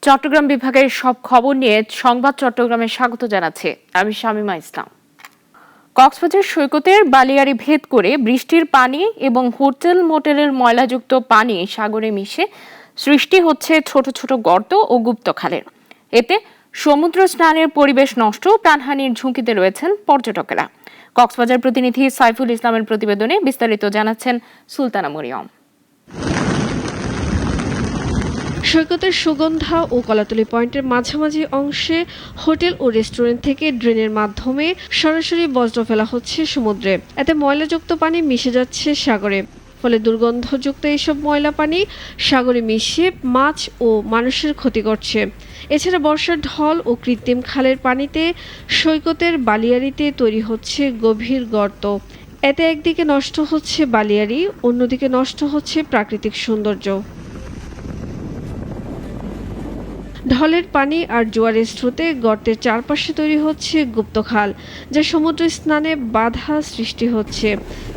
চট্টগ্রাম বিভাগের সব খবর নিয়ে সংবাদ চট্টগ্রামে স্বাগত জানাচ্ছি আমি শামিমা ইসলাম। কক্সবাজার সৈকতের বালিয়াড়ি ভেদ করে বৃষ্টির পানি এবং হোটেল মোটেলের ময়লাযুক্ত পানি সাগরে মিশে সৃষ্টি হচ্ছে ছোট ছোট গর্ত ও গুপ্তখালের। এতে সমুদ্র স্নানের পরিবেশ নষ্ট ও প্রাণহানির ঝুঁকিতে রয়েছেন পর্যটকেরা। কক্সবাজার প্রতিনিধি সাইফুল ইসলামের প্রতিবেদনে বিস্তারিত জানাচ্ছেন সুলতানা মরিয়ম। সৈকতের সুগন্ধা ও কলাতলি পয়েন্টের মাঝামাঝি অংশে হোটেল ও রেস্টুরেন্ট থেকে ড্রেনের মাধ্যমে সরাসরি বজ্র ফেলা হচ্ছে সমুদ্রে। এতে ময়লাযুক্ত পানি মিশে যাচ্ছে সাগরে, ফলে দুর্গন্ধযুক্ত এইসব ময়লা পানি সাগরে মিশে মাছ ও মানুষের ক্ষতি করছে। এছাড়া বর্ষার ঢল ও কৃত্রিম খালের পানিতে সৈকতের বালিয়াড়িতে তৈরি হচ্ছে গভীর গর্ত। এতে একদিকে নষ্ট হচ্ছে বালিয়াড়ি, অন্যদিকে নষ্ট হচ্ছে প্রাকৃতিক সৌন্দর্য। ঢলের পানি আর জোয়ারের স্রোতে গর্তের চারপাশে তৈরি হচ্ছে গুপ্তখাল, যা সমুদ্র স্নানে বাধা সৃষ্টি হচ্ছে।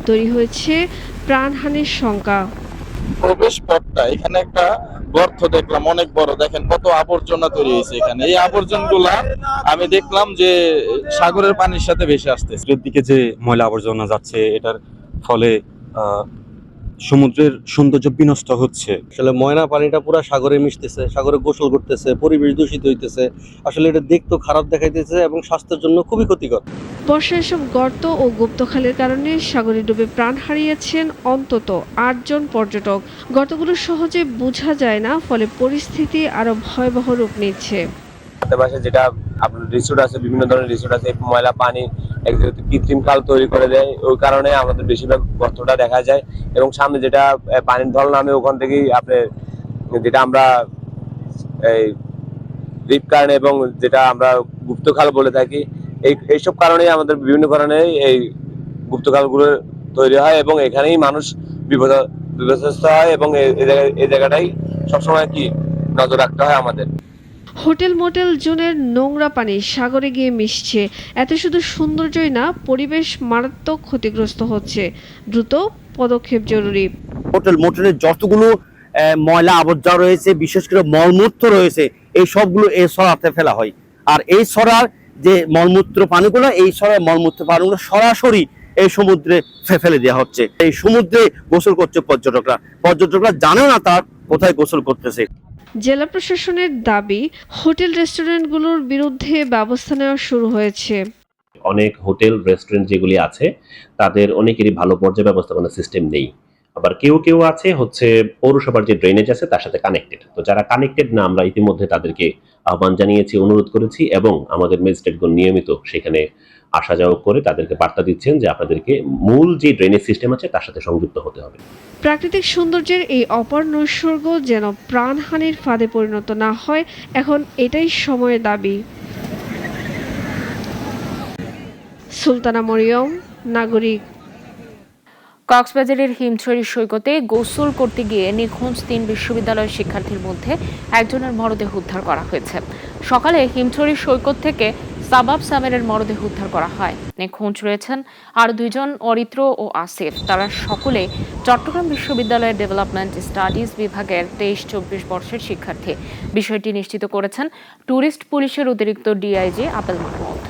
তৈরি হয়েছে প্রাণহানির শঙ্কা। প্রবেশ পথটা এখানে একটা গর্ত দেখলাম অনেক বড়, দেখেন কত আবর্জনা তৈরি হয়েছে এখানে। এই আবর্জনাগুলা আমি দেখলাম যে সাগরের পানির সাথে ভেসে আসতেছে। এর দিকে যে ময়লা আবর্জনা যাচ্ছে, এটার ফলে সমুদ্রের সৌন্দর্য বিনষ্ট হচ্ছে। আসলে ময়লা পানিটা পুরো সাগরে মিশতেছে, সাগরে গোসল করতেছে, পরিবেশ দূষিত হইতেছে। আসলে এটা দেখতেও খারাপ দেখাইতেছে এবং স্বাস্থ্যের জন্য খুবই ক্ষতিকর। বর্ষায় এসব গর্ত ও গুপ্তখালের কারণে সাগরে ডুবে প্রাণ হারিয়েছেন অন্তত ৮ জন পর্যটক। গর্তগুলো সহজে বোঝা যায় না, ফলে পরিস্থিতি আরো ভয়াবহ রূপ নিচ্ছে। আশেপাশে যেটা আপনার রিসোর্ট আছে, বিভিন্ন ধরনের রিসোর্ট আছে, ময়লা পানি এক জায়গাতে কৃত্রিম খাল তৈরি করে দেয়। ওই কারণে আমাদের বেশিরভাগ গর্তটা দেখা যায় এবং সামনে যেটা পানির ঢল নামে ওখান থেকেই আপনার যেটা আমরা এই দ্বীপ কারণ এবং যেটা আমরা গুপ্তখাল বলে থাকি, এইসব কারণেই আমাদের বিভিন্ন কারণে এই গুপ্তখালগুলো তৈরি হয় এবং এখানেই মানুষ বিপর্যস্ত হয় এবং এই জায়গাটাই সবসময় কি নজর রাখতে হয় আমাদের। হোটেল মোটেল জোনের নোংরা পানি সাগরে গিয়ে মিশছে। এতে শুধু সৌন্দর্যই না, পরিবেশ মারাত্মক ক্ষতিগ্রস্ত হচ্ছে। দ্রুত পদক্ষেপ জরুরি। হোটেল মোটেলের যতগুলো ময়লা আবর্জনা রয়েছে, বিশেষ করে মলমূত্র রয়েছে, এই সবগুলো এই সরাতে ফেলা হয়। আর এই সরার যে মলমূত্র পানিগুলো, এই সরার মলমূত্র পানিগুলো সরাসরি এই সমুদ্রে ফেলে দেওয়া হচ্ছে। এই সমুদ্রে গোসল করছে পর্যটকরা জানেও না তার কোথায় গোসল করতেছে। জেলা প্রশাসনের দাবি, হোটেল রেস্টুরেন্টগুলোর বিরুদ্ধে ব্যবস্থা নেওয়া শুরু হয়েছে। অনেক হোটেল রেস্টুরেন্ট যেগুলি আছে তাদের অনেকেরই ভালো পর্যায় ব্যবস্থাপনা সিস্টেম নেই। আবার কেউ আছে হচ্ছে পৌরসভার যে ড্রেনেজ আছে তার সাথে কানেক্টেড। তো যারা কানেক্টেড না, আমরা ইতিমধ্যে তাদেরকে আহ্বান জানিয়েছি, অনুরোধ করেছি এবং আমাদের ম্যাজিস্ট্রেটগণ নিয়মিত সেখানে আসা যাওয়া করে তাদেরকে বার্তা দিচ্ছেন যে আপনাদেরকে মূল যে ড্রেনেজ সিস্টেম আছে তার সাথে সংযুক্ত হতে হবে। প্রাকৃতিক সৌন্দর্যের এই অপার নৈসর্গ যেন প্রাণহানির ফাঁদে পরিণত না হয়, এখন এটাই সময়ের দাবি। সুলতানা মরিয়ম, নাগরিক। কক্সবাজারের হিমছড়ি সৈকতে গোসল করতে গিয়ে নিখোঁজ ৩ বিশ্ববিদ্যালয়ের শিক্ষার্থীর মধ্যে একজনের মরদেহ উদ্ধার করা হয়েছে। সকালে হিমছড়ি সৈকত থেকে সাবাব সামেরের মরদেহ উদ্ধার করা হয়। নিখোঁজ রয়েছেন আর 2 জন, অরিত্র ও আসিফ। তারা সকলে চট্টগ্রাম বিশ্ববিদ্যালয়ের ডেভেলপমেন্ট স্টাডিজ বিভাগের 23-24 বর্ষের শিক্ষার্থী। বিষয়টি নিশ্চিত করেছেন ট্যুরিস্ট পুলিশের অতিরিক্ত ডিআইজি আপেল মাহমুদ।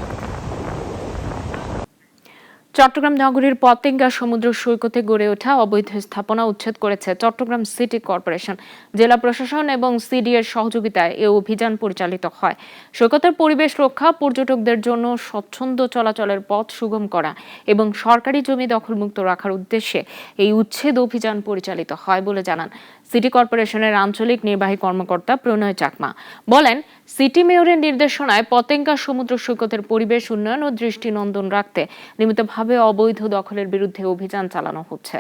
চট্টগ্রাম নগরীর পতেঙ্গা সমুদ্র সৈকতে গড়ে ওঠা অবৈধ স্থাপনা উচ্ছেদ করেছে চট্টগ্রাম সিটি কর্পোরেশন। জেলা প্রশাসন এবং সিডি এর সহযোগিতায় এই অভিযান পরিচালিত হয়। সৈকতের পরিবেশ রক্ষা, পর্যটকদের জন্য স্বচ্ছন্দ চলাচলের পথ সুগম করা এবং সরকারি জমি দখলমুক্ত রাখার উদ্দেশ্যে এই উচ্ছেদ অভিযান পরিচালিত হয় বলে জানান সিটি কর্পোরেশনের আঞ্চলিক নির্বাহী কর্মকর্তা প্রণয় চাকমা। বলেন, সিটি মেয়রের নির্দেশনায় পতেঙ্গা সমুদ্র সৈকতের পরিবেশ উন্নয়ন ও দৃষ্টিনন্দন রাখতে নিয়মিতভাবে অবৈধ দখলের বিরুদ্ধে অভিযান চালানো হচ্ছে।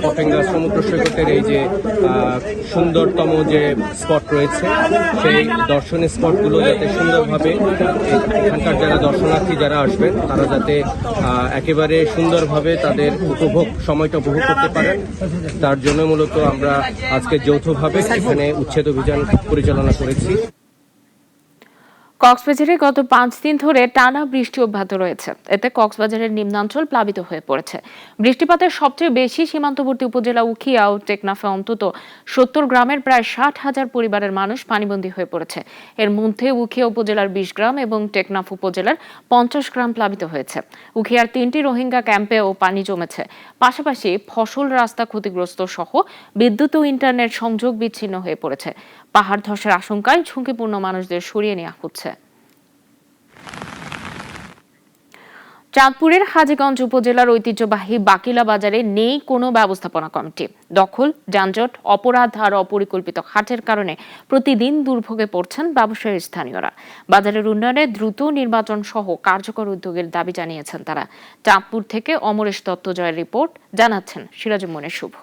পতেঙ্গা সমুদ্র সৈকতের এই যে সুন্দরতম যে স্পট রয়েছে, সেই দর্শনীয় স্পটগুলো যাতে সুন্দরভাবে এখানকার যারা দর্শনার্থী যারা আসবেন তারা যাতে একেবারে সুন্দরভাবে তাদের সময়টা উপভোগ করতে পারেন, তার জন্য মূলত আমরা আজকে যৌথভাবে এখানে উচ্ছেদ অভিযান পরিচালনা করেছি। কক্সবাজারে গত 5 দিন ধরে টানা বৃষ্টি অব্যাহত রয়েছে। এতে কক্সবাজারের নিম্নাঞ্চল প্লাবিত হয়ে পড়েছে। বৃষ্টিপাতের সবচেয়ে বেশি সীমান্তবর্তী উপজেলা উখিয়া ও টেকনাফে অন্তত 70 গ্রামের প্রায় 60,000 পরিবারের মানুষ পানিবন্দী হয়ে পড়েছে। এর মধ্যে উখিয়া উপজেলার 20 গ্রাম এবং টেকনাফ উপজেলার 50 গ্রাম প্লাবিত হয়েছে। উখিয়ার 3টি রোহিঙ্গা ক্যাম্পেও পানি জমেছে। পাশাপাশি ফসল, রাস্তা ক্ষতিগ্রস্ত সহ বিদ্যুৎ ও ইন্টারনেট সংযোগ বিচ্ছিন্ন হয়ে পড়েছে। পাহাড় ধসের আশঙ্কায় ঝুঁকিপূর্ণ মানুষদের সরিয়ে নেওয়া হচ্ছে। চাঁদপুরের হাজীগঞ্জ উপজেলার ঐতিহ্যবাহী বাকিলা বাজারে নেই কোনো ব্যবস্থাপনা কমিটি। দখল, যানজট, অপরাধ আর অপরিকল্পিত হাটের কারণে প্রতিদিন দুর্ভোগে পড়ছেন ব্যবসায়ী স্থানীয়রা। বাজারের উন্নয়নে দ্রুত নির্বাচন সহ কার্যকর উদ্যোগের দাবি জানিয়েছেন তারা। চাঁদপুর থেকে অমরেশ দত্ত জয়ের রিপোর্ট, জানাচ্ছেন সিরাজুমনের শুভ।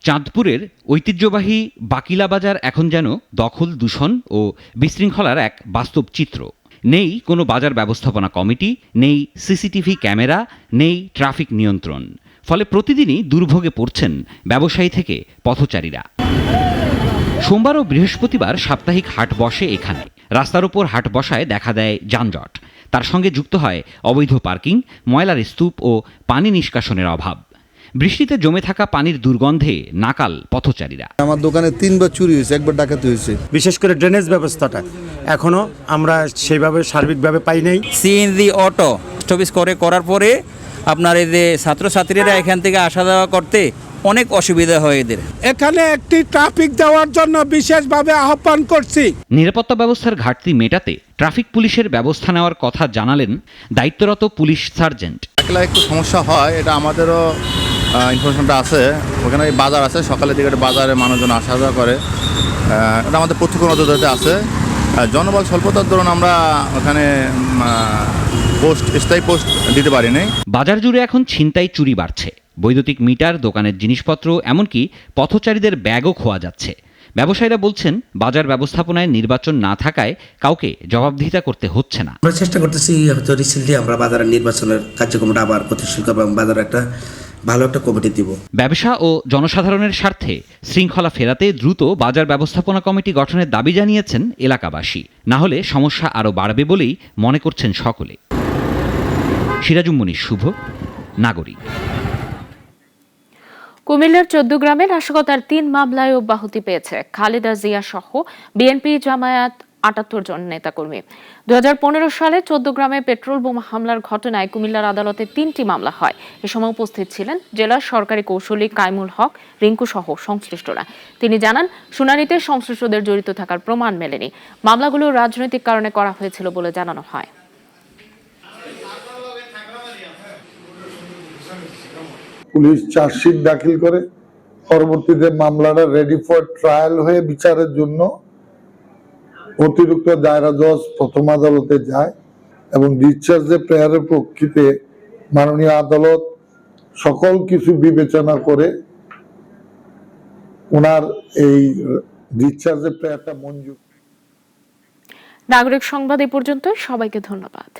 চাঁদপুরের ঐতিহ্যবাহী বাকিলা বাজার এখন যেন দখল, দূষণ ও বিশৃঙ্খলার এক বাস্তব চিত্র। নেই কোনো বাজার ব্যবস্থাপনা কমিটি, নেই সিসিটিভি ক্যামেরা, নেই ট্রাফিক নিয়ন্ত্রণ। ফলে প্রতিদিনই দুর্ভোগে পড়ছেন ব্যবসায়ী থেকে পথচারীরা। সোমবার ও বৃহস্পতিবার সাপ্তাহিক হাট বসে এখানে। রাস্তার উপর হাট বসায় দেখা দেয় যানজট। তার সঙ্গে যুক্ত হয় অবৈধ পার্কিং, ময়লার স্তূপ ও পানি নিষ্কাশনের অভাব। বৃষ্টিতে জমে থাকা পানির দুর্গন্ধে নাকাল পথচারীরা। আমার দোকানে 3বার চুরি হয়েছে, একবার ডাকাতি হয়েছে। বিশেষ করে ড্রেনেজ ব্যবস্থাটা এখনো আমরা সেইভাবে সার্বিকভাবে পাই নাই। সিএনজি অটো স্টপেজ করার পরে আপনার এই যে ছাত্রছাত্রীরা এখান থেকে আসা যাওয়া করতে অনেক অসুবিধা হয় এদের। এখানে একটি ট্রাফিক দেওয়ার জন্য বিশেষভাবে আহ্বান করছি। নিরাপত্তা ব্যবস্থার ঘাটতি মেটাতে ট্রাফিক পুলিশের ব্যবস্থা নেওয়ার কথা জানালেন দায়িত্বরত পুলিশ সার্জেন্ট। একটু সমস্যা হয়, এটা আমাদেরও ইনফরমেশনটা আছে। ওখানে বাজার আছে, সকালের দিকে বাজারে মানুষজন আসা যাওয়া করে, এটা আমাদের প্রত্যক্ষ নজরদারিতে আছে। জনবল স্বল্পতার দরুন আমরা ওখানে স্থায়ী পোস্ট দিতে পারি নাই। বাজার জুড়ে এখন ছিনতাই, চুরি বাড়ছে। বৈদ্যুতিক মিটার, দোকানের জিনিসপত্র, এমনকি পথচারীদের ব্যাগও খোয়া যাচ্ছে। ব্যবসায়ীরা বলছেন বাজার ব্যবস্থাপনায় নির্বাচন না থাকায় কাউকে জবাবদিহিতা করতে হচ্ছে না। আমরা চেষ্টা করতেছি, হয়তো রিসেন্টলি আমরা বাজারের নির্বাচনের কার্যক্রমটা আবার প্রতিষ্ঠিত করব এবং বাজারে একটা ভালো একটা কমিটি দিব। ব্যবসা ও জনসাধারণের স্বার্থে শৃঙ্খলা ফেরাতে দ্রুত বাজার ব্যবস্থাপনা কমিটি গঠনের দাবি জানিয়েছেন এলাকাবাসী। না হলে সমস্যা আরও বাড়বে বলেই মনে করছেন সকলে। সিরাজুমনির শুভ, নাগরিক। কুমিল্লার 14 গ্রামে নাশকতার 3 মামলায় অব্যাহতি পেয়েছে খালেদা জিয়া সহ বিএনপি, জামায়াত 78 জন নেতাকর্মী। 2015 সালে 14 গ্রামে পেট্রোল বোমা হামলার ঘটনায় কুমিল্লার আদালতে 3টি মামলা হয়। এ সময় উপস্থিত ছিলেন জেলার সরকারি কৌশলী কাইমুল হক রিঙ্কু সহ সংশ্লিষ্টরা। তিনি জানান, শুনানিতে সংশ্লিষ্টদের জড়িত থাকার প্রমাণ মেলেনি। মামলাগুলো রাজনৈতিক কারণে করা হয়েছিল বলে জানানো হয়। পুলিশ চার্জশিট দাখিল করে পরবর্তীতে মামলাটা রেডি ফর ট্রায়াল হয়ে বিচারের জন্য অতিরিক্ত দায়রা জজ প্রথম আদালতে যায় এবং ডিসচার্জের প্রেয়ারের প্রেক্ষিতে মাননীয় আদালত সকল কিছু বিবেচনা করে ওনার এই ডিসচার্জের প্রেয়ারটা মঞ্জুর। নাগরিক সংবাদ এ পর্যন্ত। সবাইকে ধন্যবাদ।